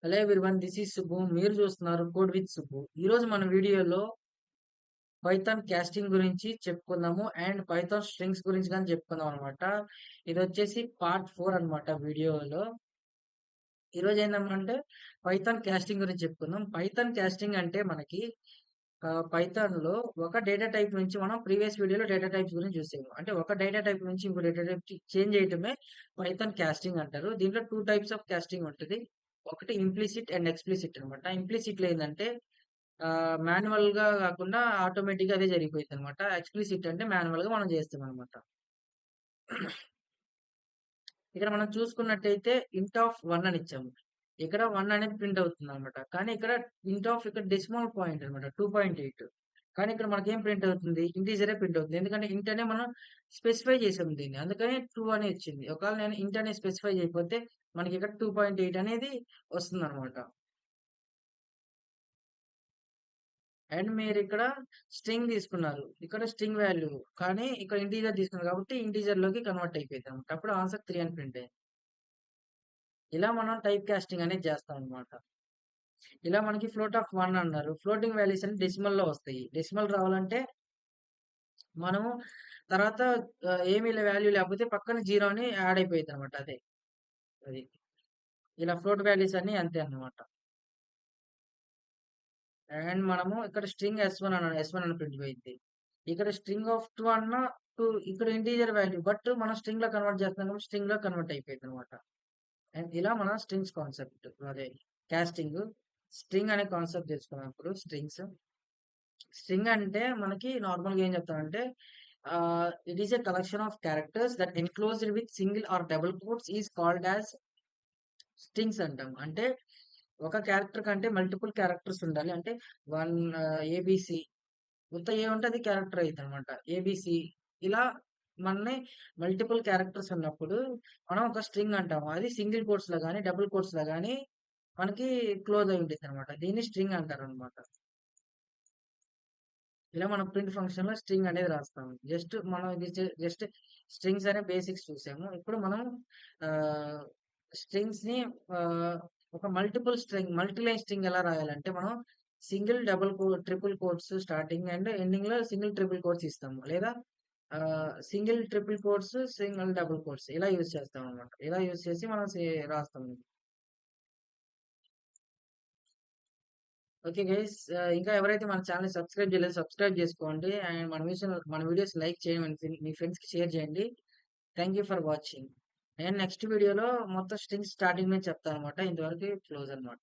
Hello everyone, this is Subbu. మీరు చూస్తున్నారు code with Subbu. ఈరోజు మన వీడియోలో పైథాన్ కాస్టింగ్ గురించి చెప్పుకుందాము అండ్ పైథాన్ స్ట్రింగ్స్ గురించి కానీ చెప్పుకుందాం అనమాట. ఇది వచ్చేసి పార్ట్ 4 అనమాట వీడియోలో. ఈరోజు ఏంటంటే పైథాన్ కాస్టింగ్ గురించి చెప్పుకుందాం. పైథాన్ కాస్టింగ్ అంటే మనకి పైథాన్ లో ఒక డేటా టైప్ నుంచి మనం ప్రీవియస్ వీడియోలో డేటా టైప్స్ గురించి చూసాము. అంటే ఒక డేటా టైప్ నుంచి ఇంకో డేటా టైప్ చేంజ్ చేయటమే పైథాన్ కాస్టింగ్ అంటారు. దీంట్లో 2 టైప్స్ ఆఫ్ కాస్టింగ్ ఉంటుంది. ఒకటి ఇంప్లిసిట్ అండ్ ఎక్స్ప్లిసిట్ అనమాట. ఇంప్లిసిట్ లో ఏంటంటే మాన్యువల్ గా కాకుండా ఆటోమేటిక్ గా అదే జరిగిపోయింది అనమాట. ఎక్స్ప్లిసిట్ అంటే మాన్యువల్ గా మనం చేస్తాం అనమాట. ఇక్కడ మనం చూసుకున్నట్టయితే ఇంట్ ఆఫ్ 1 అని ఇచ్చాము. ఇక్కడ 1 అనేది ప్రింట్ అవుతుంది అనమాట. కానీ ఇక్కడ ఇంట్ ఆఫ్ ఇక్కడ డెసిమల్ పాయింట్ అనమాట 2.8. కానీ ఇక్కడ మనకేం ప్రింట్ అవుతుంది, ఇంటీజరే ప్రింట్ అవుతుంది. ఎందుకంటే ఇంట్ అనే మనం స్పెసిఫై చేసాం దీన్ని, అందుకని 2 అని వచ్చింది. ఒకవేళ నేను ఇంట్ అనేది స్పెసిఫై చేయకపోతే మనకి ఇక్కడ 2.8 అనేది వస్తుంది అనమాట. అండ్ మీరు ఇక్కడ స్ట్రింగ్ తీసుకున్నారు, ఇక్కడ స్ట్రింగ్ వాల్యూ, కానీ ఇక్కడ ఇంటీజర్ తీసుకున్నారు కాబట్టి ఇంటీజర్ లోకి కన్వర్ట్ అయిపోయింది అనమాట. అప్పుడు ఆన్సర్ 3 అని ప్రింట్ అయింది. ఇలా మనం టైప్ కాస్టింగ్ అనేది చేస్తాం అనమాట. ఇలా మనకి ఫ్లోట్ ఆఫ్ 1 అన్నారు. ఫ్లోటింగ్ వాల్యూస్ అని డెసిమల్ లో వస్తాయి. డెసిమల్ రావాలంటే మనము తర్వాత ఏమీ వాల్యూ లేకపోతే పక్కన జీరో అని యాడ్ అయిపోయింది అనమాట. అదే అది ఇలా ఫ్లోట్ వాల్యూస్ అన్ని అంతే అన్నమాట. అండ్ మనము ఇక్కడ స్ట్రింగ్ S1 అని ప్రింట్ పోయింది. ఇక్కడ స్ట్రింగ్ ఆఫ్ 2 అన్న 2, ఇక్కడ ఇంటీజర్ వాల్యూ బట్ మనం స్ట్రింగ్ లో కన్వర్ట్ చేస్తున్నాం కాబట్టి స్ట్రింగ్ లో కన్వర్ట్ అయిపోయింది అనమాట. అండ్ ఇలా మన స్ట్రింగ్స్ కాన్సెప్ట్ అదే కాస్టింగ్. స్ట్రింగ్ అనే కాన్సెప్ట్ తెలుసుకున్నాం. ఇప్పుడు స్ట్రింగ్ అంటే మనకి నార్మల్ గా ఏం చెప్తామంటే it is a collection of characters that enclosed with single or double quotes is called as strings అంటాం. అంటే ఒక క్యారెక్టర్ కంటే మల్టిపుల్ క్యారెక్టర్స్ ఉండాలి. అంటే 1 ఏబిసి ఉత్త ఏ ఉంటే అది క్యారెక్టర్ అవుతుంది అనమాట. ఏబిసి ఇలా మనని మల్టిపుల్ క్యారెక్టర్స్ ఉన్నప్పుడు మనం ఒక స్ట్రింగ్ అంటాము. అది సింగిల్ కోట్స్ లో కానీ డబుల్ కోట్స్ లో కానీ మనకి క్లోజ్ అయి ఉంటుంది అనమాట. దీన్ని స్ట్రింగ్ అంటారు అనమాట. ఇలా మనం ప్రింట్ ఫంక్షన్ లో స్ట్రింగ్ అనేది రాస్తాము. జస్ట్ మనం ఇది జస్ట్ స్ట్రింగ్స్ అనే బేసిక్స్ చూసాము. ఇప్పుడు మనం స్ట్రింగ్స్ ని ఆ, ఒక మల్టీ లైన్ స్ట్రింగ్ ఎలా రాయాలంటే మనం single double triple quotes starting and ending లో సింగిల్ ట్రిపుల్ కోట్స్ ఇస్తాము, లేదా single triple quotes single double quotes ఇలా యూజ్ చేస్తాం అనమాట. ఇలా యూజ్ చేసి మనం రాస్తాము. ఓకే గైస్, ఇంకా ఎవరైతే మన ఛానల్ సబ్స్క్రైబ్ చేయలేదు సబ్స్క్రైబ్ చేసుకోండి. అండ్ మన వీడియోస్ లైక్ చేయండి, మీ ఫ్రెండ్స్ కి షేర్ చేయండి. Thank you for watching. నేను నెక్స్ట్ వీడియోలో మొత్తం స్ట్రింగ్స్ స్టార్టింగ్ నుంచి చెప్తాను అనమాట. ఇంతవరకు క్లోజ్ అనమాట.